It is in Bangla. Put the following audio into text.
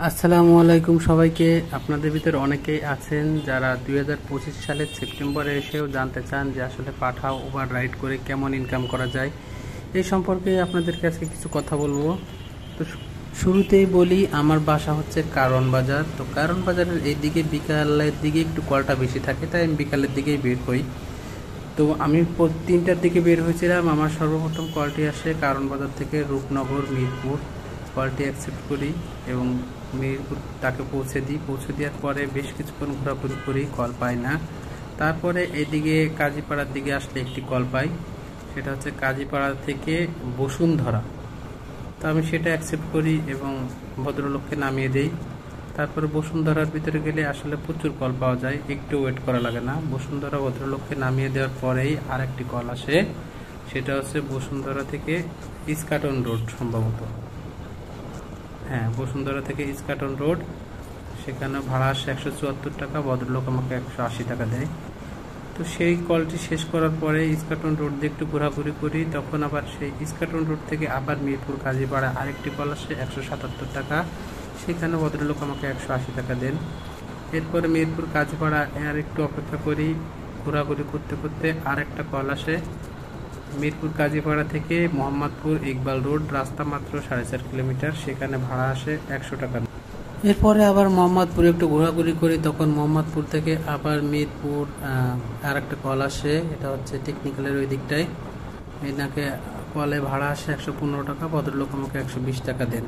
আসসালামু আলাইকুম সবাইকে। আপনাদের ভিতরে অনেকেই আছেন যারা 2025 সালের সেপ্টেম্বরে এসেও জানতে চান যে আসলে পাঠাও ওভার রাইড করে কেমন ইনকাম করা যায়। এই সম্পর্কে আপনাদেরকে আজকে কিছু কথা বলবো। তো শুরুতেই বলি, আমার বাসা হচ্ছে কারণ বাজার। তো কারণ বাজারের এই দিকে বিকালের দিকে একটু কলটা বেশি থাকে, তাই আমি বিকালের দিকেই বের হই। তো আমি 3টার দিকে বের হয়েছিলাম। আমার সর্বপ্রথম কলটি আসে কারণ বাজার থেকে রূপনগর মিরপুর। কলটি অ্যাকসেপ্ট করি এবং মিরপুর তাকে পৌঁছে দেওয়ার পরে বেশ কিছুক্ষণ ঘোরাঘুরি করি, কল পাই না। তারপরে এদিকে কাজীপাড়ার দিকে আসলে একটি কল পাই, সেটা হচ্ছে কাজীপাড়া থেকে বসুন্ধরা। তো আমি সেটা অ্যাকসেপ্ট করি এবং ভদ্রলোককে নামিয়ে দেই। তারপরে বসুন্ধরার ভিতরে গেলে আসলে প্রচুর কল পাওয়া যায়, একটু ওয়েট করা লাগে না। বসুন্ধরা ভদ্রলোককে নামিয়ে দেওয়ার পরেই আরেকটি কল আসে, সেটা হচ্ছে বসুন্ধরা থেকে ইস্কাটন রোড সম্ভবত। হ্যাঁ, বসুন্ধরা থেকে ইস্কাটন রোড, সেখানে ভাড়া আসে 174 টাকা, ভদ্রলোক আমাকে 180 টাকা দেয়। তো সেই কলটি শেষ করার পরে ইস্কাটন রোড দিয়ে একটু ঘোরাঘুরি করি, তখন আবার সেই ইস্কাটন রোড থেকে আবার মিরপুর কাজীপাড়া আরেকটি কল আসে 177 টাকা, সেখানে ভদ্রলোক আমাকে 180 টাকা দেন। এরপরে মিরপুর কাজীপাড়া আর একটু অপেক্ষা করি, ঘোরাঘুরি করতে করতে আরেকটা কল আসে মিরপুর কাজীপাড়া থেকে মোহাম্মদপুর ইকবাল রোড, রাস্তা মাত্র 4.5 কিলোমিটার, সেখানে ভাড়া আসে 100 টাকা। এরপরে আবার মোহাম্মদপুরে একটু ঘোরাঘুরি করি, তখন মোহাম্মদপুর থেকে আবার মিরপুর আর একটা কল আসে, এটা হচ্ছে টেকনিক্যালের ওই দিকটায়। এনাকে কলে ভাড়া আসে 115 টাকা, ভদ্রলোক আমাকে 120 টাকা দেন।